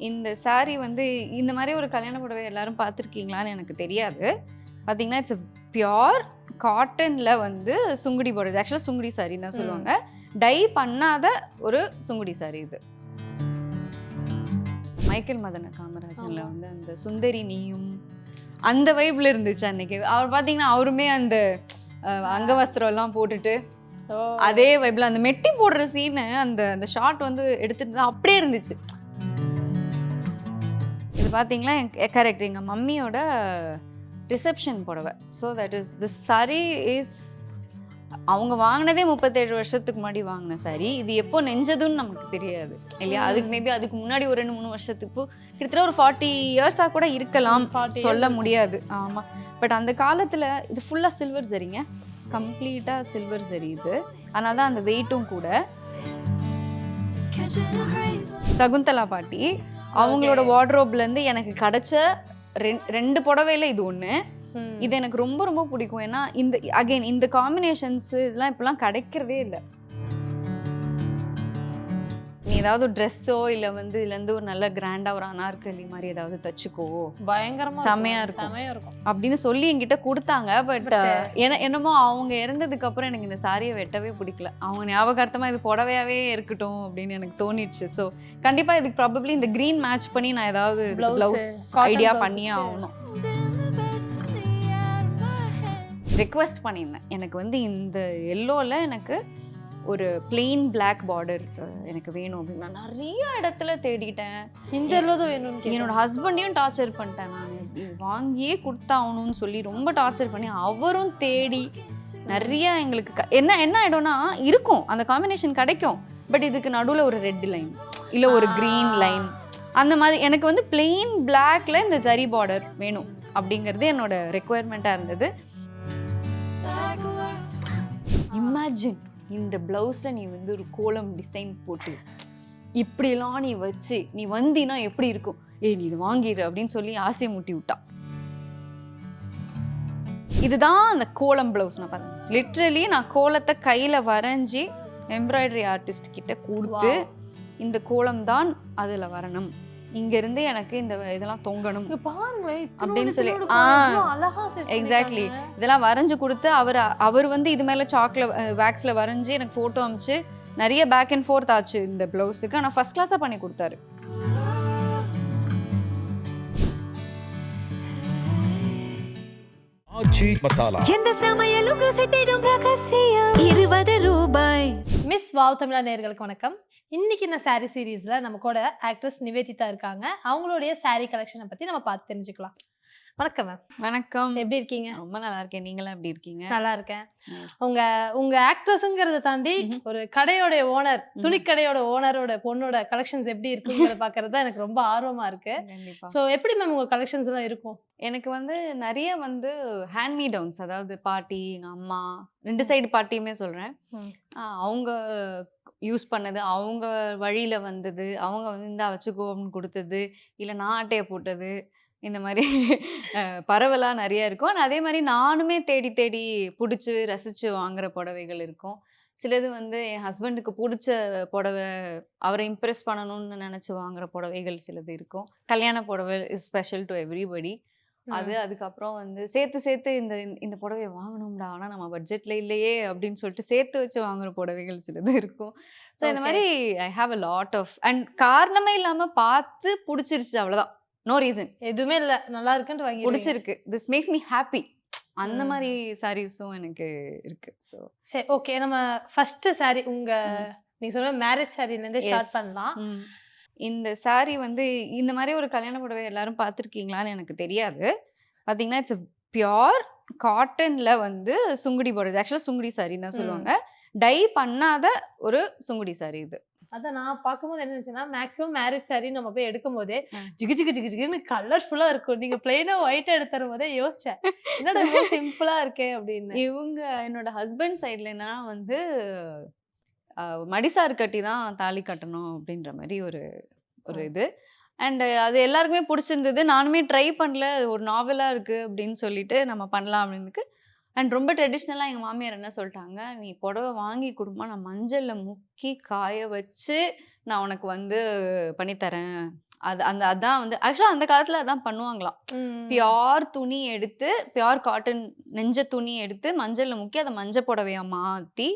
இந்த சாரி வந்து இந்த மாதிரி ஒரு கல்யாண புடவை எல்லாரும் பார்த்துருக்கீங்களான்னு எனக்கு தெரியாது. பார்த்தீங்கன்னா, இட்ஸ் பியோர் காட்டன்ல வந்து சுங்குடி போடுறது. ஆக்சுவலா சுங்குடி சாரின்னு தான் சொல்லுவாங்க. டை பண்ணாத ஒரு சுங்குடி சாரி இது. மைக்கேல் மதன காமராஜன்ல வந்து அந்த சுந்தரி நீயும் அந்த வைப்ல இருந்துச்சு அன்னைக்கு. அவர் பார்த்தீங்கன்னா, அவருமே அந்த அங்கவஸ்திரம் எல்லாம் போட்டுட்டு அதே வைப்ல அந்த மெட்டி போடுற சீனு அந்த அந்த ஷாட் வந்து எடுத்துட்டு அப்படியே இருந்துச்சு. இது பார்த்தீங்களா கரெக்ட் எங்க மம்மியோட ரிசப்ஷன் புடவை. So that is this sorry is அவங்க வாங்கினதே 37 வருஷத்துக்கு முன்னாடி வாங்கின சாரி. இது எப்போ நெஞ்சதுன்னு நமக்கு தெரியாது இல்லையா? அதுக்கு மேபி அதுக்கு முன்னாடி ஒரு 2-3 வருஷத்துக்கு கிட்டத்தட்ட ஒரு 40 இயர்ஸாக கூட இருக்கலாம், சொல்ல முடியாது. ஆமாம். பட் அந்த காலத்தில் இது ஃபுல்லாக சில்வர் சரிங்க, கம்ப்ளீட்டாக சில்வர் சரி இது. அதனால தான் அந்த வெயிட்டும் கூட. சகுந்தலா பாட்டி அவங்களோட வார்ட்ரோப்லேருந்து எனக்கு கிடைச்ச 2 புடவையில் இது ஒன்று. இது எனக்கு ரொம்ப ரொம்ப பிடிக்கும். ஏன்னா இந்த அகைன் இந்த காம்பினேஷன்ஸ் இதெல்லாம் இப்பெல்லாம் கிடைக்கிறதே இல்லை. நீ ஏதாவது ட்ரெஸ்ஸோ இல்லை வந்து இதுலேருந்து ஒரு நல்ல கிராண்டாக ஒரு அனார்கலி மாதிரி ஏதாவது தச்சுக்கோ, பயங்கரமா செமையா இருக்கும் அப்படின்னு சொல்லி என்கிட்ட கொடுத்தாங்க. பட் என்னமோ அவங்க இறந்ததுக்கு அப்புறம் எனக்கு இந்த சாரியை வெட்டவே பிடிக்கல. அவங்க ஞாபகார்த்தமா இது புடவையாவே இருக்கட்டும் அப்படின்னு எனக்கு தோணிடுச்சு. ஸோ கண்டிப்பா இதுக்கு ப்ராபப்ளி இந்த கிரீன் மேட்ச் பண்ணி நான் ஏதாவது பிளவுஸ் ஐடியா பண்ணியே ஆகணும். ரெக்வெஸ்ட் பண்ணியிருந்தேன், எனக்கு வந்து இந்த எல்லோவில் எனக்கு ஒரு பிளெயின் பிளாக் பார்டர் எனக்கு வேணும் அப்படின்னு. நான் நிறைய இடத்துல தேடிட்டேன். இந்த எல்லோ தான் வேணும். என்னோட ஹஸ்பண்டையும் டார்ச்சர் பண்ணிட்டேன். நான் இது வாங்கியே கொடுத்தாகணும்னு சொல்லி ரொம்ப டார்ச்சர் பண்ணி அவரும் தேடி நிறைய எங்களுக்கு என்ன என்ன ஆகிடும்னா இருக்கும் அந்த காம்பினேஷன் கிடைக்கும். பட் இதுக்கு நடுவில் ஒரு ரெட் லைன் இல்லை ஒரு க்ரீன் லைன் அந்த மாதிரி எனக்கு வந்து பிளெயின் பிளாக்ல இந்த சரி பார்டர் வேணும் அப்படிங்கிறது என்னோட ரெக்குவயர்மெண்ட்டாக இருந்தது. இமேஜின் இந்த பிளவுஸ்ல நீ வந்து ஒரு கோலம் டிசைன் போட்டு இப்படிலாம் நீ வச்சு நீ வந்தினா எப்படி இருக்கும், ஏய் நீ இது வாங்கிடு அப்படின்னு சொல்லி ஆசையை மூட்டி விட்டா. இதுதான் அந்த கோலம் பிளவுஸ். நான் பார்த்தேன் லிட்ரலி நான் கோலத்தை கையில வரைஞ்சி எம்ப்ராய்டரி ஆர்டிஸ்ட் கிட்ட கொடுத்து இந்த கோலம் தான் அதுல வரணும், இங்க இருந்து எனக்கு இந்த இதெல்லாம் தொங்கணும் அப்படின்னு சொல்லி எக்ஸாக்ட்லி இதெல்லாம் வரைஞ்சு கொடுத்து அவர் வந்து இது மேல சாக்ல வேக்ஸ்ல வரைஞ்சு எனக்கு போட்டோ அமிச்சு நிறைய பேக் அண்ட் ஃபோர்த் ஆச்சு இந்த பிளவுஸுக்கு. ஆனா ஃபர்ஸ்ட் கிளாஸா பண்ணி கொடுத்தாரு. எந்த சமையலும் ருசி தேடும் ரகசியம் 20 ரூபாய். மிஸ் வாவ் தமிழா நேயர்களுக்கு வணக்கம். இன்னைக்கு இந்த சாரி சீரீஸ்ல நம்ம கூட ஆக்ட்ரஸ் நிவேதிதா இருக்காங்க. அவங்களுடைய சாரி கலெக்ஷனை பத்தி நம்ம பார்த்து தெரிஞ்சுக்கலாம். வணக்கம் மேம். வணக்கம். எப்படி இருக்கீங்க? ரொம்ப நல்லா இருக்கேன். நீங்களும் எப்படி இருக்கீங்க? நல்லா இருக்கேன். உங்க ஆக்ட்ரஸ்ங்கிறத தாண்டி ஒரு கடையோட ஓனர், துணிக்கடையோட ஓனரோட பொண்ணோட கலெக்ஷன்ஸ் எப்படி இருக்குங்கிறத பாக்குறது எனக்கு ரொம்ப ஆர்வமா இருக்கு. ஸோ எப்படி மேம் உங்க கலெக்ஷன்ஸ் எல்லாம் இருக்கும்? எனக்கு வந்து நிறைய வந்து ஹேண்ட்மேட் டவுன்ஸ், அதாவது பாட்டி எங்க அம்மா 2 சைடு பாட்டியுமே சொல்றேன், அவங்க யூஸ் பண்ணது, அவங்க வழியில வந்தது, அவங்க வந்து இந்தா வச்சுக்கோ அப்படின்னு கொடுத்தது, இல்லை நான் ஆட்டையை போட்டது, இந்த மாதிரி பரவலாக நிறைய இருக்கும். ஆனால் அதே மாதிரி நானுமே தேடி தேடி பிடிச்சி ரசித்து வாங்குகிற புடவைகள் இருக்கும். சிலது வந்து என் ஹஸ்பண்டுக்கு பிடிச்ச புடவை, அவரை இம்ப்ரெஸ் பண்ணணும்னு நினச்சி வாங்குகிற புடவைகள் சிலது இருக்கும். கல்யாண புடவை இஸ் ஸ்பெஷல் டு எவ்ரிபடி. அதுக்கப்புறம் வந்து சேர்த்து சேர்த்து இந்த இந்த புடவையை வாங்கணும்டா, ஆனால் நம்ம பட்ஜெட்டில் இல்லையே அப்படின்னு சொல்லிட்டு சேர்த்து வச்சு வாங்குகிற புடவைகள் சிலது இருக்கும். ஸோ இந்த மாதிரி I have a lot of and காரணமே இல்லாமல் பார்த்து பிடிச்சிருச்சு, அவ்வளோதான். நோ ரீசன், எதுவுமே இல்லை, நல்லா இருக்குன்னு வாங்கி பிடிச்சிருக்கு, திஸ் மேக்ஸ் மீ ஹாப்பி, அந்த மாதிரி சாரீஸும் எனக்கு இருக்கு. ஸோ சரி, ஓகே. நம்ம ஃபர்ஸ்ட் சாரி நீங்க சொல்ற மேரேஜ் சாரிலேருந்தே ஸ்டார்ட் பண்ணலாம். இந்த சாரி வந்து இந்த மாதிரி ஒரு கல்யாண புடவை எல்லாரும் பார்த்துருக்கீங்களான்னு எனக்கு தெரியாது. பார்த்தீங்கன்னா இட்ஸ் பியோர் காட்டன்ல வந்து சுங்குடி போடுறது. ஆக்சுவலாக சுங்குடி சாரின்னு தான் சொல்லுவாங்க. டை பண்ணாத ஒரு சுங்குடி சாரி இது. அதான் நான் பார்க்கும்போது என்ன நினைச்சேன்னா, மேக்ஸிமம் மேரேஜ் சாரி நம்ம போய் எடுக்கும் போதே ஜிகு ஜிகு ஜிகு ஜிகுன்னு கலர்ஃபுல்லா இருக்கும். நீங்க பிளைனா ஒயிட்டா எடுத்துரும் போதே யோசிச்சேன், என்னடா இவ்வளவு சிம்பிளா இருக்கே அப்படின்னு. இவங்க என்னோட ஹஸ்பண்ட் சைட்ல என்னன்னா வந்து மடிசார் கட்டி தான் தாலி கட்டணும் அப்படின்ற மாதிரி ஒரு இது. அண்ட் அது எல்லாருக்குமே பிடிச்சிருந்தது. நானுமே ட்ரை பண்ணல, ஒரு நாவலா இருக்கு அப்படின்னு சொல்லிட்டு நம்ம பண்ணலாம் அப்படின்னு. அண்ட் ரொம்ப ட்ரெடிஷ்னலாக எங்கள் மாமியார் என்ன சொல்லிட்டாங்க, நீ புடவை வாங்கி கொடுமா, நான் மஞ்சளில் முக்கி காய வச்சு நான் உனக்கு வந்து பண்ணித்தரேன். அதான் வந்து ஆக்சுவலா அந்த காலத்துல அதான் பண்ணுவாங்களாம். பியோர் துணி எடுத்து, பியோர் காட்டன் நெஞ்ச துணி எடுத்து மஞ்சள்ல முக்கி அத மஞ்ச புடவையா மாத்தி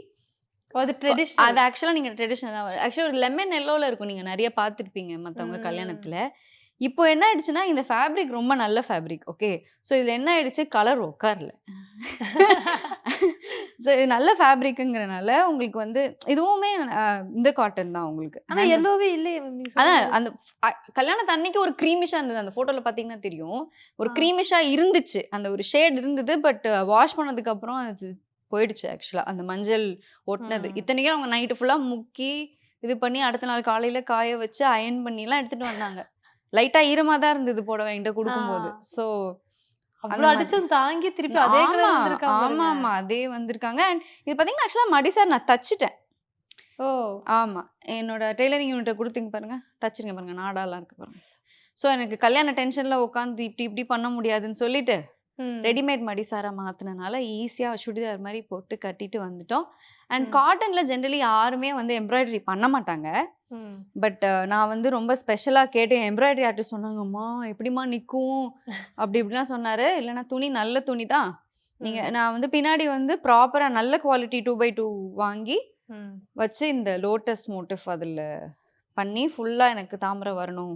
அது ட்ரெடிஷனல். அது ஆக்சுவலா நீங்க ட்ரெடிஷனல் தான். ஆக்சுவலா ஒரு லெமன் எல்லோல இருக்கும். நீங்க நெறைய பார்த்துருப்பீங்க மத்தவங்க கல்யாணத்துல. இப்போ என்ன ஆயிடுச்சுன்னா, இந்த ஃபேப்ரிக் ரொம்ப நல்ல ஃபேப்ரிக். ஓகே. ஸோ இதுல என்ன ஆயிடுச்சு, கலர் உட்காரல. ஸோ இது நல்ல ஃபேப்ரிக்குங்கிறனால உங்களுக்கு வந்து இதுவுமே இந்த காட்டன் தான் உங்களுக்கு. ஆனா எல்லோவே இல்லையே மேம் நீங்க அதான் சொன்னது. அந்த கல்யாணத்து அன்னைக்கு ஒரு க்ரீமிஷா இருந்தது. அந்த ஃபோட்டோல பார்த்தீங்கன்னா தெரியும். ஒரு க்ரீமிஷா இருந்துச்சு. அந்த ஒரு ஷேட் இருந்தது. பட் வாஷ் பண்ணதுக்கு அப்புறம் அது போயிடுச்சு ஆக்சுவலா. அந்த மஞ்சள் ஒட்டுனது. இத்தனைக்கும் அவங்க நைட்டு ஃபுல்லா முக்கி, இது பண்ணி அடுத்த நாள் காலையில காய வச்சு அயர்ன் பண்ணிலாம் எடுத்துட்டு வந்தாங்க. லைட்டா ஈரமா தான் இருந்தது புடவை என்கிட்ட குடுக்கும்போது. ஸோ அவ்ளோ அடிச்சும் தாங்கி திருப்பி அதே கலர் வந்திருக்காங்க பாருங்க. ஆமா. அதே வந்திருக்காங்க. அண்ட் இது பார்த்தீங்கன்னா ஆக்சுவலா மடி சார் நான் தச்சுட்டேன். ஓ! ஆமா. என்னோட டெய்லரிங் யூனிட்ட குடுத்தீங்க பாருங்க. தச்சிருங்க பாருங்க. நாடாலாம் இருக்கு பாருங்க. ஸோ எனக்கு கல்யாண டென்ஷன்ல உட்காந்து இப்படி பண்ண முடியாதுன்னு சொல்லிட்டு, ரெடிமேட் மடி சாரா மாத்துனனால ஈஸியா சுடிதார் மாரி போட்டு கட்டிட்டு வந்துட்டோம். அண்ட் காட்டன்ல ஜெனரலி யாருமே வந்து எம்ப்ராய்டரி பண்ண மாட்டாங்க. பட் நான் வந்து ரொம்ப ஸ்பெஷலா கேட்டேன். எம்ப்ராய்டரி ஆர்டிஸ்ட் சொன்னாங்க, "அம்மா எப்படிம்மா நிக்கும்?" அப்படி இப்படிலாம் சொன்னாரு. இல்லன்னா துணி நல்ல துணி தான். நான் வந்து பின்னாடி வந்து ப்ராப்பரா நல்ல குவாலிட்டி 2x2 வாங்கி வச்சு இந்த லோட்டஸ் மோட்டிஃப் அதுல பண்ணி ஃபுல்லா எனக்கு தாமரை வரணும்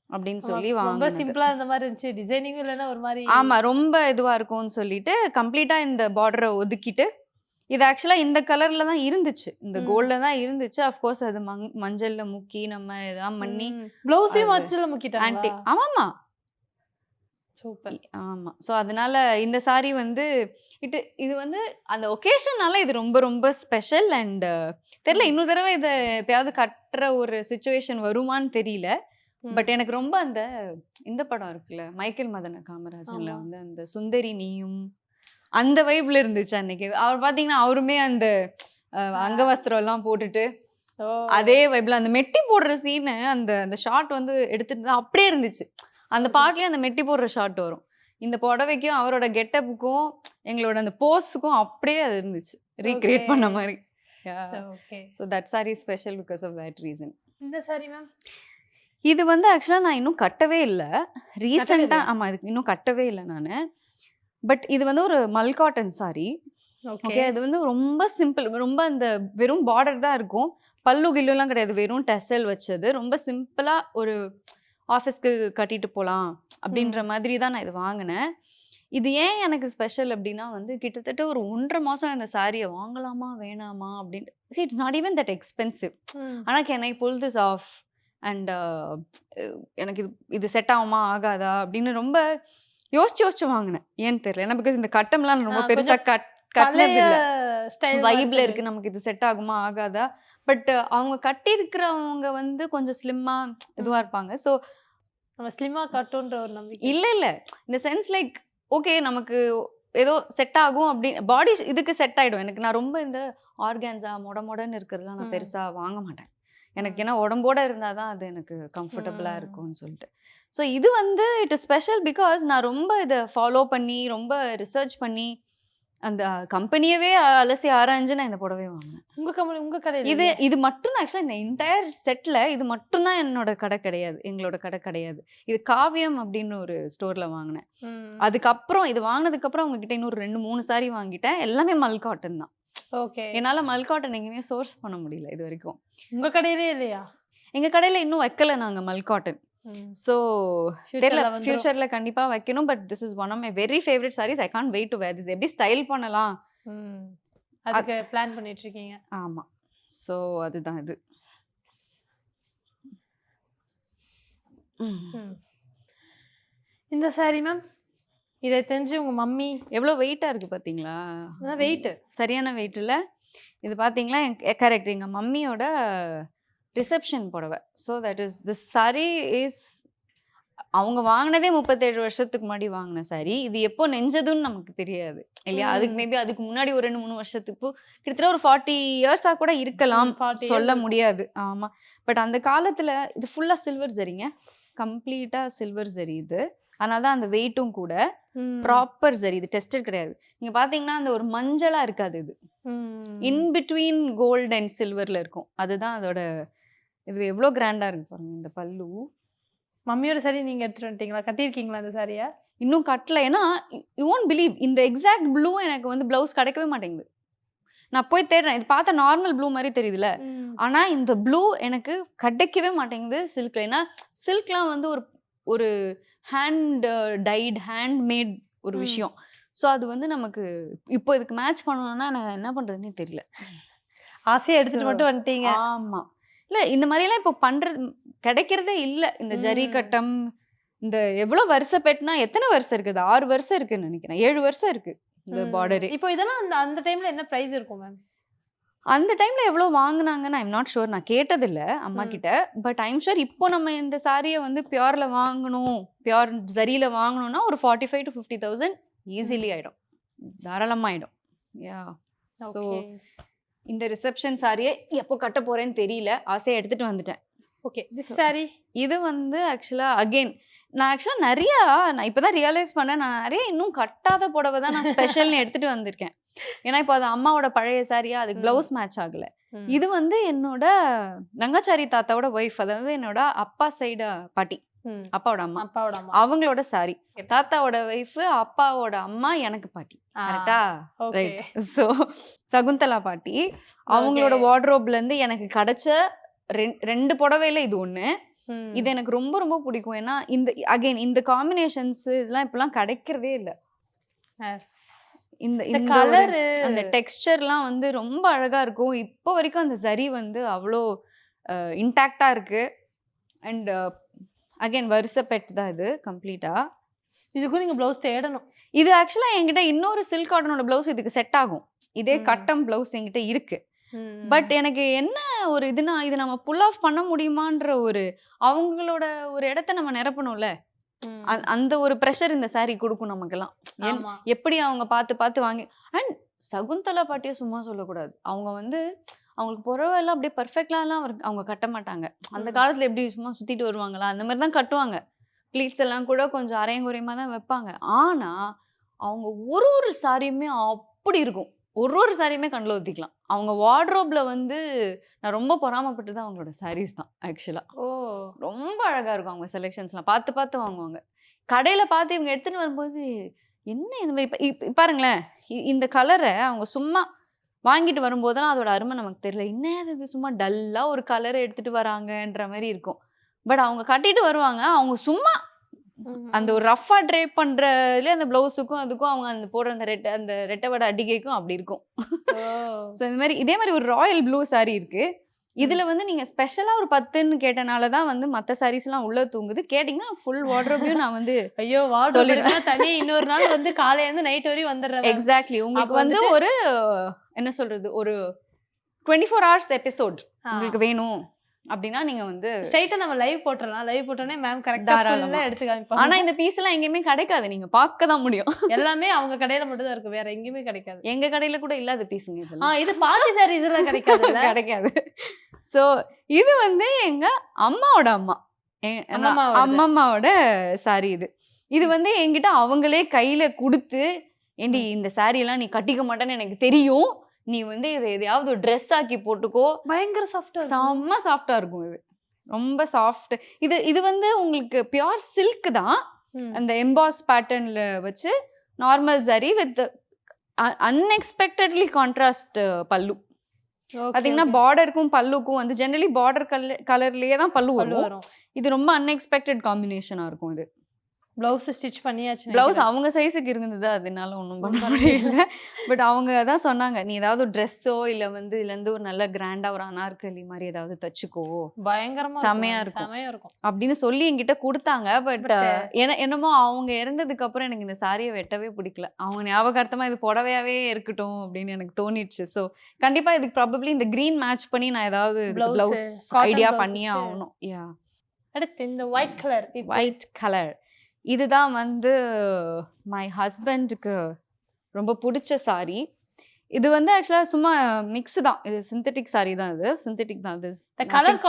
அப்படின்னு சொல்லி ரொம்ப வாங்குனது. சிம்பிளா இருந்த மாதிரி இருந்துச்சு. டிசைனிங் இல்லைன்னா ஒரு மாதிரி. ஆமா. ரொம்ப இதுவா இருக்கும்னு சொல்லிட்டு கம்ப்ளீட்டா இந்த பார்டரை ஒதுக்கிட்டு, இது ஆக்சுவலா இந்த கலர்ல தான் இருந்துச்சு. இந்த கோல்ட்ல தான் இருந்துச்சு. அஃப்கோர்ஸ் அது மஞ்சள்ல முக்கி நம்ம எல்லாம் பண்ணி ப்ளவுஸையும் அது மஞ்சள்ல முக்கிட்டாங்களா? ஆமாமா. சூப்பர். ஆமா. ஸோ அதனால இந்த சாரி வந்து இது வந்து அந்த ஒகேஷன்னால இது ரொம்ப ரொம்ப ஸ்பெஷல். அண்ட் தெரியல இன்னொரு தடவை இதை எப்பயாவது கட்டுற ஒரு சுச்சுவேஷன் வருமான்னு தெரியல. பட் எனக்கு ரொம்ப இந்த படம் இருக்குல்ல, மைக்கேல் மதன காமராஜன்ல வந்து அந்த சுந்தரி நீயும் அந்த வைப்ல இருந்துச்சு அன்னைக்கு. அவர் பாத்தீங்கன்னா அவருமே அந்த அங்கவஸ்திரம் எல்லாம் போட்டுட்டு அதே வைப்ல அந்த மெட்டி போடுற சீனு அந்த ஷாட் வந்து எடுத்துட்டு அப்படியே இருந்துச்சு. அந்த பாட்டுலயே அந்த மெட்டி போடுற ஷாட் வரும். இந்த புடவைக்கும் அவரோட கெட்டப்புக்கும் எங்களோட அந்த போஸுக்கும் அப்படியே அது இருந்துச்சு. ரீக்ரியேட் பண்ண மாதிரி. So that sari special because of that reason. இந்த சாரி மேம் இது வந்து ஆக்சுவலா நான் இன்னும் கட்டவே இல்லை. ரீசெண்டா ஆமா இதுக்கு இன்னும் கட்டவே இல்லை நானு. பட் இது வந்து ஒரு மல் காட்டன் சாரி. ஓகே. இது வந்து ரொம்ப சிம்பிள். ரொம்ப அந்த வெறும் பார்டர் தான் இருக்கும். பல்லு கில்லுலாம் கிடையாது. வெறும் டெசல் வச்சது. ரொம்ப சிம்பிளா ஒரு ஆஃபீஸ்க்கு கட்டிட்டு போகலாம் அப்படின்ற மாதிரி தான் நான் இது வாங்கினேன். இது ஏன் எனக்கு ஸ்பெஷல் அப்படின்னா வந்து கிட்டத்தட்ட ஒரு 1.5 மாதம் இந்த சாரியை வாங்கலாமா வேணாமா அப்படின்ட்டு. It's not even that expensive. ஆனால் can I pull this off and எனக்கு இது செட் ஆகுமா ஆகாதா அப்படின்னு ரொம்ப யோசிச்சு வாங்கினேன். ஏன்னு தெரியல. ஏன்னா பிகாஸ் இந்த கட்டம்லாம் ரொம்ப பெருசா கட்டினது இல்லை. வைப்ல இருக்கு நமக்கு இது செட் ஆகுமா ஆகாதா. பட் அவங்க கட்டி இருக்கிறவங்க வந்து கொஞ்சம் ஸ்லிம்மா இதுவா இருப்பாங்க. ஸோ நம்ம ஸ்லிம்மா கட்டுன்ற ஒரு நம்பிக்கை இல்ல இந்த சென்ஸ் லைக் ஓகே நமக்கு ஏதோ செட் ஆகும் அப்படி பாடி இதுக்கு செட் ஆயிடும். எனக்கு நான் ரொம்ப இந்த ஆர்கான்ஸா மொடன்னு இருக்கிறதுலாம் நான் பெருசா வாங்க மாட்டேன். எனக்கு ஏன்னா உடம்போட இருந்தாதான் அது எனக்கு கம்ஃபர்டபுளா இருக்கும்னு சொல்லிட்டு. ஸோ இது வந்து இட் இஸ் ஸ்பெஷல் பிகாஸ் நான் ரொம்ப இதை ஃபாலோ பண்ணி ரொம்ப ரிசர்ச் பண்ணி அந்த கம்பெனியவே அலசி ஆராய்ஞ்சு நான் இந்த புடவை வாங்கினேன். உங்க கடை இது மட்டும் தான் ஆக்சுவலா இந்த என்டையர் செட்ல இது மட்டும் தான் என்னோட கடை கிடையாது. எங்களோட கடை கிடையாது. இது காவியம் அப்படின்னு ஒரு ஸ்டோர்ல வாங்கினேன். அதுக்கப்புறம் இது வாங்கினதுக்கு அப்புறம் அவங்க கிட்ட இன்னொரு 2-3 சாரி வாங்கிட்டேன். எல்லாமே மல் காட்டன் தான். ஓகே. என்னால மல் காட்டன் எங்கேயுமே சோர்ஸ் பண்ண முடியல இது வரைக்கும். உங்க கடையிலே இல்லையா? எங்க கடையில இன்னும் வைக்கல நாங்க மல் காட்டன். ஸோ தெரியல ஃபியூச்சர்ல கண்டிப்பா வைக்கணும். But this is one of my very favourite saris. I can't wait to wear this. எப்படி ஸ்டைல் பண்ணலாம் அதுக்கு பிளான் பண்ணிட்டு இருக்கீங்க. ஆமா. ஸோ அதுதான் இது. இந்த சாரி மேம் இதை தெரிஞ்சு உங்க மம்மி எவ்வளோ வெயிட்டா இருக்கு பாத்தீங்களா? வெயிட் சரியான வெயிட் இல்ல. இது பாத்தீங்களா கரெக்ட். எங்க மம்மியோட ரிசப்ஷன் புடவை. So that is this sorry is அவங்க வாங்கினதே 37 வருஷத்துக்கு முன்னாடி வாங்கின சாரி. இது எப்போ நெஞ்சதுன்னு நமக்கு தெரியாது இல்லையா? அதுக்கு மேபி அதுக்கு முன்னாடி ஒரு 2-3 வருஷத்துக்கு கிட்டத்தட்ட ஒரு 40 இயர்ஸா கூட இருக்கலாம். சொல்ல முடியாது. ஆமா. பட் அந்த காலத்துல இது ஃபுல்லா சில்வர் ஜரிங்க. கம்ப்ளீட்டா சில்வர் ஜரி இது. அதனாலதான் அந்த வெயிட்டும் கூட ப்ராப்பர் ஜரி. இது டெஸ்டட் கிடையாது. நீங்க பாத்தீங்கன்னா அந்த ஒரு மஞ்சளா இருக்காது. இது இன் பிட்வீன் கோல்ட் அண்ட் சில்வர்ல இருக்கும். அதுதான் அதோட இது எவ்வளோ கிராண்டா இருக்கு பாருங்க இந்த பல்லு. மம்மியோட சாரி நீங்க எடுத்துட்டு வந்துட்டீங்களா? கட்டியிருக்கீங்களா அந்த சாரியா? இன்னும் கட்டல. ஏன்னா யூ ஒன்ட் பிலீவ் இந்த எக்ஸாக்ட் ப்ளூ எனக்கு வந்து ப்ளவுஸ் கிடைக்கவே மாட்டேங்குது. நான் போய் தேடுறேன். இது பார்த்தா நார்மல் ப்ளூ மாதிரி தெரியுதுல்ல. ஆனா இந்த ப்ளூ எனக்கு கிடைக்கவே மாட்டேங்குது சில்க்ல. ஏன்னா சில்க்லாம் வந்து ஒரு ஒரு ஹேண்ட் டைட் ஹேண்ட் மேட் ஒரு விஷயம். ஸோ அது வந்து நமக்கு இப்போ இதுக்கு மேட்ச் பண்ணணும்னா நான் என்ன பண்றதுன்னே தெரியல. ஆசையா எடுத்துட்டு மட்டும் வந்துட்டீங்க. ஆமா. இல்ல இந்த மாதிரிலாம் இப்போ பண்றது கிடைக்கிறதே இல்ல. இந்த ஜரி கட்டம் இந்த எவ்வளவு வருஷம் பெட்னா எத்தனை வருஷம் இருக்குது? 6 வருஷம் இருக்குன்னு நினைக்கிறேன். 7 வருஷம் இருக்கு இந்த பார்டர். இப்போ இதெல்லாம் அந்த டைம்ல என்ன பிரைஸ் இருக்கும் மேம்? அந்த டைம்ல எவ்வளோ வாங்குனாங்கன்னு ஐ எம் நாட் ஷூர். நான் கேட்டதில்ல அம்மா கிட்ட. பட் ஐ எம் ஷூர் இப்போ நம்ம இந்த சாரியை வந்து பியூர்ல வாங்கணும், பியூர் ஜரியில வாங்கணும்னா ஒரு 45,000 to 50,000 ஈஸிலி ஆயிடும். தாராளமா ஆயிடும். யா. ஸோ இந்த ரிசப்ஷன் சாரியை எப்போ கட்ட போறேன்னு தெரியல. ஆசையை எடுத்துட்டு வந்துட்டேன். ஓகே. திஸ் சாரி இது வந்து ஆக்சுவலா அகைன் நான் நிறைய நான் இப்பதான் ரியலைஸ் பண்ணேன். நான் நிறைய இன்னும் கட்டாத புடவை தான் நான் ஸ்பெஷல்னு எடுத்துட்டு வந்திருக்கேன். ஏன்னா இப்போ அது அம்மாவோட பழைய சாரியா, அதுக்கு பிளவுஸ் மேட்ச் ஆகல. இது வந்து என்னோட ரங்காச்சாரி தாத்தாவோட ஒய்ஃப், அதாவது என்னோட அப்பா சைடு பாட்டி, அப்பாவோட அம்மா, அவங்களோட சாரி. தாத்தாவோட ஒய்ஃப், அப்பாவோட அம்மா, எனக்கு பாட்டி. கரெக்டா? ரைட். ஸோ சகுந்தலா பாட்டி அவங்களோட வார்ட்ரோப்ல இருந்து எனக்கு கிடைச்ச 2 புடவையில இது ஒண்ணு. இது எனக்கு ரொம்ப ரொம்ப பிடிக்கும். ஏன்னா இந்த அகைன் இந்த காம்பினேஷன்ஸ் இதெல்லாம் இப்பெல்லாம் கிடைக்கிறதே இல்லை. இந்த கலர் அந்த டெக்ஸ்சர்லாம் வந்து ரொம்ப அழகா இருக்கும். இப்போ வரைக்கும் அந்த சரி வந்து அவ்வளோ இன்டாக்டா இருக்கு. அண்ட் அகைன் வருஷ பெட் தான் இது கம்ப்ளீட்டா. இதுக்கும் நீங்க பிளவுஸ் தேடணும். இது ஆக்சுவலா என்கிட்ட இன்னொரு சில்க் காட்டனோட பிளவுஸ் இதுக்கு செட் ஆகும். இதே கட்டம் பிளவுஸ் என்கிட்ட இருக்கு. பட் எனக்கு என்ன ஒரு இதுனா இது நம்ம புல் ஆஃப் பண்ண முடியுமான்ற ஒரு அவங்களோட ஒரு இடத்த நம்ம நிரப்பணும்ல. அந்த ஒரு ப்ரெஷர் இந்த சாரி கொடுக்கும் நமக்கெல்லாம். எப்படி அவங்க பார்த்து பார்த்து வாங்கி. அண்ட் சகுந்தலா பாட்டியை சும்மா சொல்லக்கூடாது. அவங்க வந்து அவங்களுக்கு புறவை எல்லாம் அப்படியே பர்ஃபெக்ட்லாம் அவங்க கட்ட மாட்டாங்க. அந்த காலத்துல எப்படி சும்மா சுத்திட்டு வருவாங்களா அந்த மாதிரி தான் கட்டுவாங்க. ப்ளீட்ஸ் எல்லாம் கூட கொஞ்சம் அரையும் குறையமா தான் வைப்பாங்க. ஆனா அவங்க ஒரு சாரியுமே அப்படி இருக்கும். ஒரு சாரியுமே கண்ணில் ஊற்றிக்கலாம். அவங்க வார்ட்ரோப்ல வந்து நான் ரொம்ப பொறாமப்பட்டு தான் அவங்களோட சாரீஸ் தான் ஆக்சுவலா. ரொம்ப அழகா இருக்கும் அவங்க செலெக்ஷன்ஸ்லாம். பார்த்து பார்த்து வாங்குவாங்க. கடையில பார்த்து இவங்க எடுத்துட்டு வரும்போது என்ன இந்த மாதிரி பாருங்களேன், இந்த கலரை அவங்க சும்மா வாங்கிட்டு வரும்போதெல்லாம் அதோட அருமை நமக்கு தெரியல. என்ன இது சும்மா டல்லா ஒரு கலரை எடுத்துட்டு வராங்கன்ற மாதிரி இருக்கும். பட் அவங்க கட்டிட்டு வருவாங்க. அவங்க சும்மா அந்த ஒரு ரஃபா ட்ரேப் பண்றதுல அந்த பிளவுஸுக்கும் அதுக்கும் அவங்க அந்த போடுற அந்த ரெட்டவடை அடிகைக்கும் அப்படி இருக்கும். ஸோ இந்த மாதிரி இதே மாதிரி ஒரு ராயல் ப்ளூ சாரி இருக்கு. இதுல வந்து நீங்க ஸ்பெஷலா ஒரு 10ன்னு கேட்டனால தான் வந்து மற்ற சாரீஸ் எல்லாம் உள்ள தூங்குது. கேட்டீங்கன்னா ஃபுல் வார்ட்ரோபையும் நான் வந்து ஐயோ வார்ட்ரோப் தனி இன்னொரு நாள் வந்து காலையில இருந்து நைட் வரையும் வந்துடுறேன். எக்ஸாக்ட்லி. உங்களுக்கு வந்து ஒரு என்ன சொல்றது ஒரு 24 hours எபிசோட் உங்களுக்கு வேணும் அப்படின்னா நீங்க வந்து ஸ்ட்ரைட்டா நம்ம லைவ் போட்டுறலாம். லைவ் போட்டோனே மேம் கரெக்டா ஃபுல்லா எடுத்து காமிப்பாங்க. ஆனா இந்த பீஸ் எல்லாம் எங்கேயுமே கிடைக்காது. நீங்க பார்க்க தான் முடியும். எல்லாமே அவங்க கடையில மட்டும் தான் இருக்கு. வேற எங்கேயுமே கிடைக்காது. எங்க கடையில கூட இல்லாத பீஸுங்க இதெல்லாம். இது பார்ட்டி சாரீஸ் எல்லாம் கிடைக்காது. கிடைக்காது. சோ இது வந்து எங்க அம்மாவோட அம்மாவோட சாரி இது. இது வந்து என்கிட்ட அவங்களே கையில கொடுத்து, ஏண்டி இந்த சாரி எல்லாம் நீ கட்டிக்க மாட்டேன்னு எனக்கு தெரியும், நீ வந்து இதை எதையாவது ஒரு ட்ரெஸ் ஆக்கி போட்டுக்கோ. பயங்கர சாஃப்டா, செம்ம சாஃப்டா இருக்கும். இது ரொம்ப சாஃப்ட். இது வந்து உங்களுக்கு பியூர் சில்க் தான். அந்த எம்பாஸ் பேட்டர்ன்ல வச்சு normal sorry with unexpectedly contrast பல்லு. பாத்தீங்கன்னா பார்டருக்கும் பல்லுக்கும் வந்து ஜெனரலி பார்டர் கலர்லயே தான் பல்லு வரும். இது ரொம்ப அன்எக்ஸ்பெக்டட் காம்பினேஷனா இருக்கும். இது பிளவுஸ் ஸ்டிச் பண்ணியாச்சு. பிளவுஸ் அவங்க சைஸுக்கு இருந்தது, அதனால ஒன்றும் பண்ண முடியல. பட் அவங்க தான் சொன்னாங்க, நீ ஏதாவது ட்ரெஸ்ஸோ இல்லை வந்து இதுல இருந்து ஒரு நல்ல கிராண்டா ஒரு அனார்கலி மாதிரி ஏதாவது தச்சுக்கோ, பயங்கரமா செமையா இருக்கும் அப்படின்னு சொல்லி என்கிட்ட கொடுத்தாங்க. பட் என்னமோ அவங்க இறந்ததுக்கு அப்புறம் எனக்கு இந்த சாரியை வெட்டவே பிடிக்கல. அவங்க ஞாபகார்த்தமா இது புடவையாவே இருக்கட்டும் அப்படின்னு எனக்கு தோணிடுச்சு. ஸோ கண்டிப்பா இதுக்கு ப்ராபப்ளி இந்த கிரீன் மேட்ச் பண்ணி நான் ஏதாவது பிளவுஸ் ஐடியா பண்ணியே ஆகணும். யா. அடுத்து இந்த ஒயிட் கலர் இதுதான் வந்து மை ஹஸ்பண்டுக்கு ரொம்ப பிடிச்ச சாரி. இது வந்து ஆக்சுவலா சும்மா மிக்ஸ் தான். இது சிந்தட்டிக் சாரி தான். இது சிந்தட்டிக் தான். இது கலர்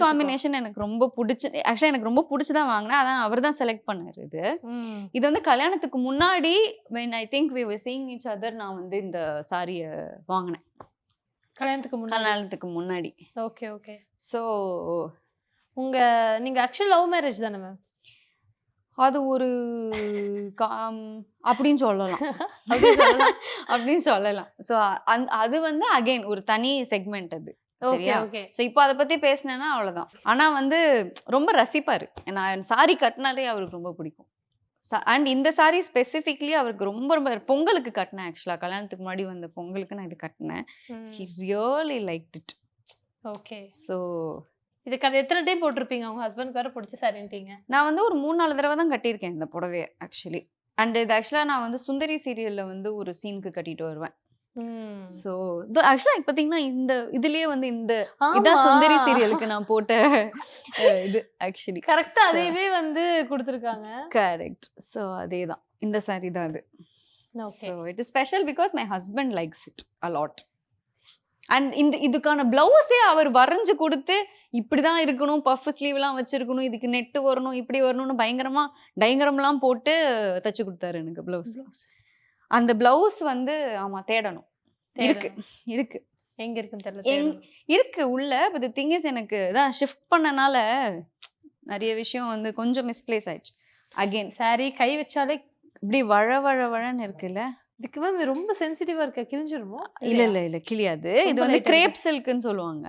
காம்பினேஷன் எனக்கு ரொம்ப பிடிச்சி, ஆக்சுவலா எனக்கு ரொம்ப பிடிச்சிதான் வாங்கினேன். அதான் அவர் தான் செலக்ட் பண்ணாரு. இது வந்து கல்யாணத்துக்கு முன்னாடி when I think we were seeing each other நான் வந்து இந்த சாரியை வாங்கினேன். கல்யாணத்துக்கு முன்னாடி. கல்யாணத்துக்கு முன்னாடி. Okay okay. ஸோ நீங்க ஆக்சுவலி லவ் மேரேஜ் தானே மேம்? அது ஒரு அப்படின்னு சொல்லலாம். அப்படின்னு சொல்லலாம். ஸோ அது வந்து அகைன் ஒரு தனி செக்மெண்ட் அது. சரியா? ஸோ இப்போ அதை பத்தி பேசினேன்னா அவ்வளவுதான். ஆனா வந்து ரொம்ப ரசிப்பாரு. நான் சாரி கட்டினாலே அவருக்கு ரொம்ப பிடிக்கும். அண்ட் இந்த சாரி ஸ்பெசிஃபிக்லி அவருக்கு ரொம்ப ரொம்ப பொங்கலுக்கு கட்டினேன். ஆக்சுவலா கல்யாணத்துக்கு முன்னாடி வந்த பொங்கலுக்கு நான் இது கட்டினேன். He really liked it. Okay. So இதுக்கு எத்தனை டைம் போட்டிருப்பீங்க? உங்க ஹஸ்பண்ட் வேற பிடிச்ச சாரின்ட்டீங்க. நான் வந்து ஒரு 3-4 தடவை தான் கட்டியிருக்கேன் இந்த புடவைய ஆக்சுவலி. அண்ட் இது ஆக்சுவலா நான் வந்து சுந்தரி சீரியல்ல வந்து ஒரு சீனுக்கு கட்டிட்டு வருவேன். ஸோ ஆக்சுவலா பாத்தீங்கன்னா இந்த இதுலயே வந்து இதான் சுந்தரி சீரியலுக்கு நான் போட்ட இது ஆக்சுவலி. கரெக்டா அதையவே வந்து கொடுத்துருக்காங்க. கரெக்ட். ஸோ அதேதான் இந்த சாரி தான் அது. So it is special because my husband likes it a lot. And இதுக்கான பிளவுஸே அவர் வரைஞ்சு கொடுத்து இப்படிதான் இருக்கணும், பஃப் ஸ்லீவ்லாம் வச்சிருக்கணும், இதுக்கு நெட்டு வரணும், இப்படி வரணும்னு டயங்கரம்லாம் போட்டு தச்சு கொடுத்தாரு எனக்கு பிளவுஸ். அந்த பிளவுஸ் வந்து ஆமா தேடணும். இருக்கு எங்க இருக்குன்னு தெரியல. இருக்கு உள்ள. பட் தி திங் இஸ் எனக்கு தான் ஷிஃப்ட் பண்ணனால நிறைய விஷயம் வந்து கொஞ்சம் மிஸ்பிளேஸ் ஆயிடுச்சு. அகைன் சாரி கை வச்சாலே இப்படி வழன்னு இருக்குல்ல. இதுக்கு மேம் ரொம்ப சென்சிட்டிவா இருக்க, கிழிஞ்சிருமோ? இல்ல கிளியாது. இது வந்து கிரேப் சில்க்னு சொல்லுவாங்க.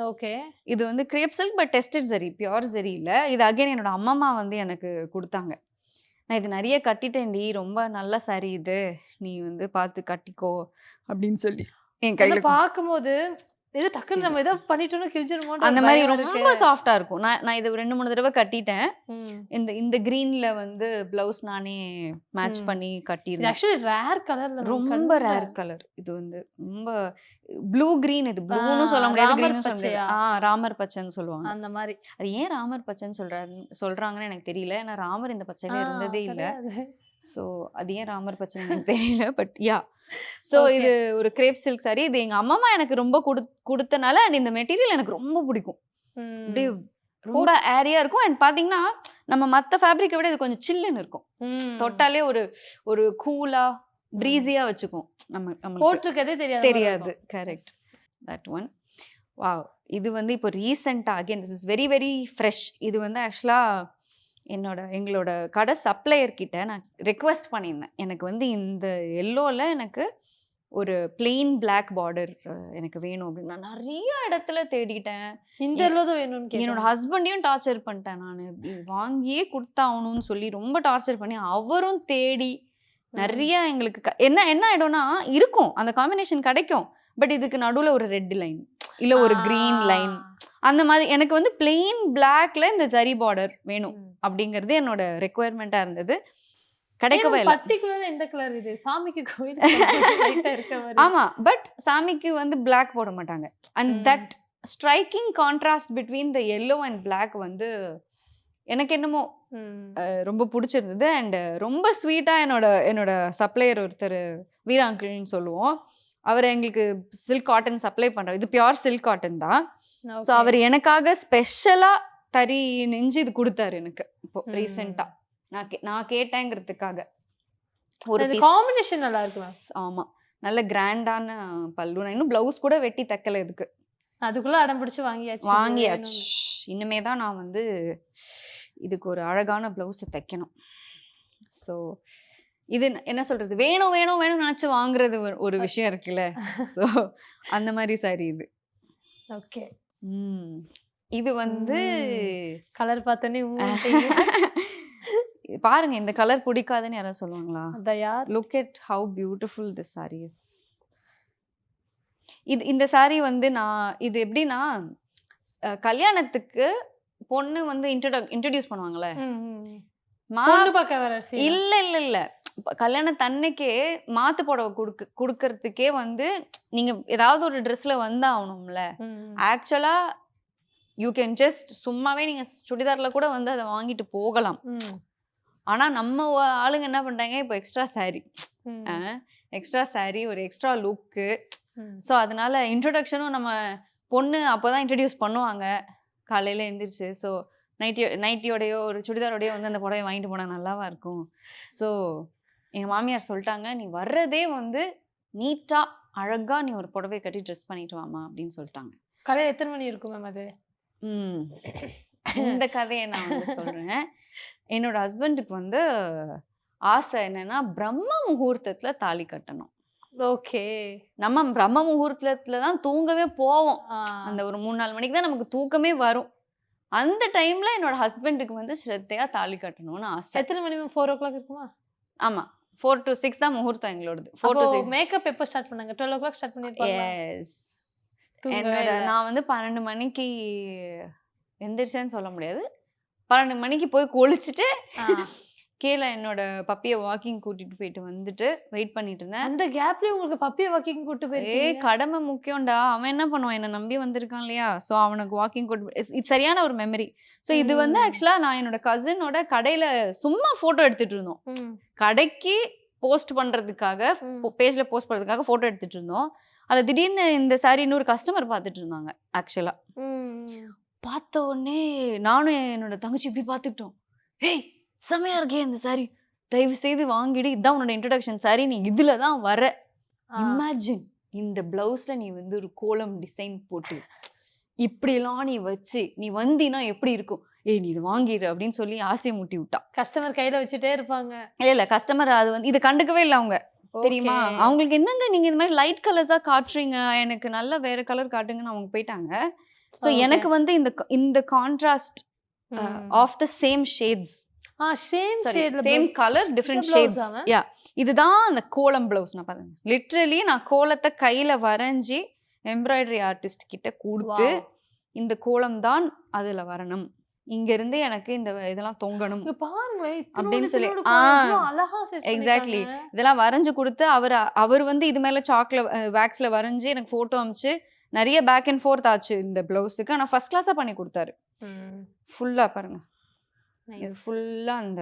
ஓகே. இது வந்து grape silk but tested zari, pure zari இல்ல. இது அகைன் என்னோட அம்மா வந்து எனக்கு கொடுத்தாங்க. நான் இது நிறைய கட்டிட்டேன்டி, ரொம்ப நல்ல சாரி இது, நீ வந்து பார்த்து கட்டிக்கோ அப்படின்னு சொல்லி என் கையில பார்க்கும்போது ஏதோ டக்குன்னு நம்ம ஏதோ பண்ணிட்டோம்னா கிழிஞ்சிருமோ அந்த மாதிரி ரொம்ப சாஃப்டா இருக்கும். நான் இது 2-3 தடவை கட்டிட்டேன். இந்த கிரீன்ல வந்து பிளவுஸ் நானே மேட்ச் பண்ணி கட்டிருந்தேன். ஆக்சுவலி ரேர் கலர்ல, ரொம்ப ரேர் கலர். இது வந்து ரொம்ப ப்ளூ கிரீன். இது ப்ளூன்னு சொல்ல முடியாது, கிரீன்னு சொல்ல முடியாது. ராமர் பச்சைன்னு சொல்லுவாங்க. அந்த மாதிரி. அது ஏன் ராமர் பச்சைன்னு சொல்றாங்கன்னு எனக்கு தெரியல. ஏன்னா ராமர் இந்த பச்சையில இருந்ததே இல்ல. ஸோ அது ஏன் ராமர் பச்சை எனக்கு தெரியல. பட் யா, ஸோ இது ஒரு கிரேப் சில்க் சாரி. இது எங்க அம்மா எனக்கு ரொம்ப கொடுத்தனால அண்ட் இந்த மெட்டீரியல் எனக்கு ரொம்ப பிடிக்கும். அப்படியே ரொம்ப ஏரியா இருக்கும். அண்ட் பாத்தீங்கன்னா நம்ம மத்த ஃபேப்ரிக்கை விட இது கொஞ்சம் சில்லுன்னு இருக்கும். தொட்டாலே ஒரு கூலா ப்ரீஸியா வச்சுக்கும். நம்ம போட்டிருக்கதே தெரியாது. கரெக்ட். That one. வாவ். இது வந்து இப்போ ரீசெண்டா again this is very very fresh. இது வந்து ஆக்சுவலா எங்களோட கடை சப்ளையர் கிட்ட நான் ரெக்வெஸ்ட் பண்ணியிருந்தேன். எனக்கு வந்து இந்த எல்லோல எனக்கு ஒரு பிளெயின் பிளாக் பார்டர் எனக்கு வேணும் அப்படின்னு. நான் நிறைய இடத்துல தேடிட்டேன். இந்த எல்லோ தான் வேணும்னு என்னோட ஹஸ்பண்டையும் டார்ச்சர் பண்ணிட்டேன். நான் வாங்கியே கொடுத்தாகணும்னு சொல்லி ரொம்ப டார்ச்சர் பண்ணி அவரும் தேடி நிறைய எங்களுக்கு என்ன ஆயிடும்னா இருக்கும் அந்த காம்பினேஷன் கிடைக்கும். பட் இதுக்கு நடுவில் ஒரு ரெட் லைன் இல்ல ஒரு கிரீன் லைன் அந்த மாதிரி. எனக்கு வந்து பிளெயின் பிளாக்ல இந்த ஜரி பார்டர் வேணும் அப்படிங்கிறது என்னோட ரெக்குவயர்மெண்டா இருந்தது. கிடைக்கவே இல்லை. பர்టిక్యులரா எந்த கலர் இது? சாமிக்கு கோயிலுக்கு இருக்க மாதிரி. ஆமா, பட் சாமிக்கு வந்து பிளாக் போட மாட்டாங்க. And that striking contrast between the yellow and black வந்து எனக்கு என்னமோ ரொம்ப பிடிச்சிருந்தது. அண்ட் ரொம்ப ஸ்வீட்டா என்னோட சப்ளையர் ஒருத்தர் வீராங்கிள்னு சொல்லுவோம். அவர் எங்களுக்கு சில்க் காட்டன் சப்ளை பண்றாரு. இது பியூர் சில்க் காட்டன் தான். ஸோ அவர் எனக்காக ஸ்பெஷலா தறி நெஞ்சு இது கொடுத்தாரு எனக்கு இப்போ ரீசெண்டா. நான் கேட்டேங்கிறதுக்காக ஒரு காம்பினேஷன் நல்லா இருக்கு. ஆமா, நல்ல கிராண்டான பல்லு. நான் இன்னும் பிளவுஸ் கூட வெட்டி தைக்கல இதுக்கு. அதுக்குள்ள அடம் பிடிச்சு வாங்கியாச்சு. இனிமே தான் நான் வந்து இதுக்கு ஒரு அழகான பிளவுஸ் தைக்கணும். ஸோ இது என்ன சொல்றது, வேணும் நினைச்சு வாங்குறது ஒரு விஷயம் இருக்குல்ல. ஸோ அந்த மாதிரி சாரி இது. ஓகே. இது வந்து கலர் பார்த்தோன்னே பாருங்க, இந்த கலர் பிடிக்காதுன்னு யாராவது சொல்லுவாங்களா? Look at have beautiful this sorry is. இந்த சாரி வந்து இது எப்படின்னா கல்யாணத்துக்கு பொண்ணு வந்து இன்ட்ரடியூஸ் பண்ணுவாங்கல்ல, இல்ல கல்யாணத்தன்னைக்கே மாத்து புடவை கொடுக்கறதுக்கே வந்து நீங்க ஏதாவது ஒரு ட்ரெஸ்ல வந்து ஆகணும்ல. ஆக்சுவலா யூ கேன் ஜஸ்ட் சும்மாவே நீங்க சுடிதார்ல கூட வந்து அதை வாங்கிட்டு போகலாம். ஆனா நம்ம ஆளுங்க என்ன பண்றாங்க, இப்போ எக்ஸ்ட்ரா சாரி ஒரு எக்ஸ்ட்ரா லுக்கு. ஸோ அதனால இன்ட்ரோடக்ஷனும் நம்ம பொண்ணு அப்போதான் இன்ட்ரடியூஸ் பண்ணுவாங்க காலையில எந்திரிச்சு. ஸோ நைட்டியோடையோ ஒரு சுடிதாரோடையோ வந்து அந்த புடவை வாங்கிட்டு போனால் நல்லாவா இருக்கும். ஸோ எங்கள் மாமியார் சொல்லிட்டாங்க, நீ வர்றதே வந்து நீட்டாக அழகா நீ ஒரு புடவை கட்டி ட்ரெஸ் பண்ணிட்டு வாமா அப்படின்னு சொல்லிட்டாங்க. காலையில எத்தனை மணி இருக்கும் மேம் அது? இந்த கதையை நான் வந்து சொல்றேன். என்னோட ஹஸ்பண்டுக்கு வந்து ஆசை என்னன்னா பிரம்ம முகூர்த்தத்துல தாலி கட்டணும். ஓகே. நம்ம பிரம்ம முகூர்த்தத்துல தான் தூங்கவே போவோம். அந்த ஒரு 3-4 மணிக்கு தான் நமக்கு தூக்கமே வரும். அந்த டைம்ல என்னோட ஹஸ்பண்டுக்கு வந்து ஸ்ரத்தையா தாலி கட்டணும்னு ஆசை. எத்தனை மணி மேம்? 4 o'clock இருக்குமா? ஆமா, 4 to 6 தான் முகூர்த்தம் எங்களோடது. 4 to 6. மேக்கப் எப்போ ஸ்டார்ட் பண்ணாங்க? 12 o'clock ஸ்டார்ட் பண்ணிருப்பாங்க. எஸ். என்னோட நான் வந்து 12 மணிக்கு எந்திரிச்சேன்னு சொல்ல முடியாது. 12 மணிக்கு போய் குளிச்சுட்டு கீழே என்னோட பப்பியை வாக்கிங் கூட்டிட்டு போயிட்டு வந்துட்டு வெயிட் பண்ணிட்டு இருந்தேன். அந்த கேப்லயே உங்களுக்கு பப்பியை வாக்கிங் கூட்டு போயிருக்கீங்க? கடமை முக்கியம்டா. அவன் என்ன பண்ணுவான், என்ன நம்பி வந்திருக்கான் இல்லையா? ஸோ அவனுக்கு வாக்கிங் கூட்டு இது சரியான ஒரு மெமரி. ஸோ இது வந்து ஆக்சுவலா நான் என்னோட கசினோட கடையில சும்மா போட்டோ எடுத்துட்டு இருந்தோம். கடைக்கு போஸ்ட் பண்றதுக்காக, பேஜ்ல போஸ்ட் பண்றதுக்காக போட்டோ எடுத்துட்டு இருந்தோம். அதுல திடீர்னு இந்த சாரி இன்னொரு கஸ்டமர் பார்த்துட்டு இருந்தாங்க. ஆக்சுவலா பார்த்த உடனே நானும் என்னோட தங்கச்சி இப்படி பார்த்துக்கிட்டோம். ஏய் செமையா இருக்கே இந்த சாரி, தயவு செய்து வாங்கிடு, இதான் உன்னோட இன்ட்ரோடக்ஷன் சாரி, நீ இதுல தான் வர. இமேஜின் இந்த பிளவுஸ்ல நீ வந்து ஒரு கோலம் டிசைன் போட்டு இப்படிலாம் நீ வச்சு நீ வந்தினா எப்படி இருக்கும், ஏய் நீ இதை வாங்கிடு அப்படின்னு சொல்லி ஆசையை மூட்டி விட்டா. கஸ்டமர் கையில வச்சுட்டே இருப்பாங்க. இல்ல கஸ்டமர் அது வந்து இது கண்டுக்கவே இல்லை அவங்க. தெரியுமா, அவங்களுக்கு என்னங்க நீங்க இந்த மாதிரி லைட் கலர்ஸா காட்டுறீங்க, எனக்கு நல்ல வேற கலர் காட்டுங்கன்னு அவங்க போயிட்டாங்க. ஸோ எனக்கு வந்து இந்த contrast of the same shades, same colour different shades, yeah இதுதான் அந்த கோலம் பிளவுஸ். நான் பாருங்க லிட்ரலி நான் கோலத்தை கையில வரைஞ்சி எம்ப்ராய்டரி ஆர்டிஸ்ட் கிட்ட கொடுத்து இந்த கோலம் தான் அதுல வரணும், இங்க இருந்து எனக்கு இந்த இதெல்லாம் தொங்கணும் அப்படின்னு சொல்லி எக்ஸாக்ட்லி இதெல்லாம் வரைஞ்சு கொடுத்து அவர் வந்து இது மேல சாக்ல வேக்ஸ்ல வரைஞ்சு எனக்கு போட்டோ அமிச்சு நிறைய பேக் அண்ட் ஃபோர்த் ஆச்சு இந்த பிளவுஸுக்கு. ஆனால் ஃபர்ஸ்ட் கிளாஸா பண்ணி கொடுத்தாரு. ஃபுல்லா பாருங்க, இது ஃபுல்லா அந்த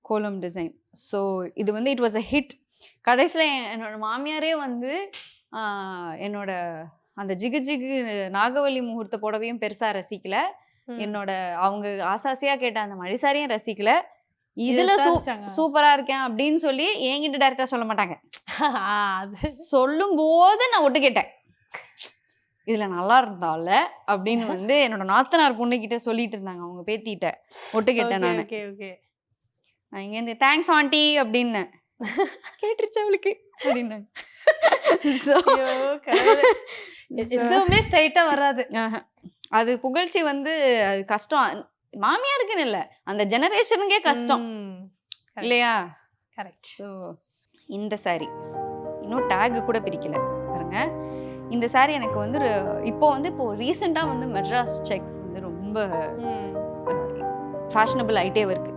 கோலம் டிசைன். ஸோ இது வந்து இட் வாஸ் அ ஹிட். கடைசியில் என்னோட மாமியாரே வந்து என்னோட அந்த ஜிகு ஜிகு நாகவல்லி முகூர்த்த புடவையும் பெருசா ரசிக்கல, என்னோட அவங்க ஆசாசியா கேட்ட அந்த மழிசாரியும் ரசிக்கல. இதுல சூப்பரா இருக்கேன் அப்படின்னு சொல்லி என்கிட்ட டைரக்டா சொல்ல மாட்டாங்க. சொல்லும் போது நான் ஒட்டு கேட்டேன், இதுல நல்லா இருந்தால அப்படின்னு வந்து என்னோட நாத்தனார் பொண்ணு கிட்ட சொல்லிட்டு இருந்தாங்க. அவங்க பேத்திட்ட ஒட்டு கேட்டேன் நானு. நான் இங்க இருந்து தேங்க்ஸ் ஆண்டி அப்படின்னு கேட்டுருச்சு அவளுக்கு அப்படின்னு. எதுவுமே ஸ்ட்ரைட்டா வராது. அது புகழ்ச்சி வந்து அது கஷ்டம், மாமியாருக்குன்னு இல்லை அந்த ஜெனரேஷனுக்கே கஷ்டம் இல்லையா? கரெக்ட். ஸோ இந்த சாரி இன்னும் டேக் கூட பிரிக்கல பாருங்க. இந்த சாரி எனக்கு வந்து இப்போ ரீசெண்டாக வந்து மெட்ராஸ் செக்ஸ் வந்து ரொம்ப ஃபேஷனபிள் ஆகிட்டே இருக்கு.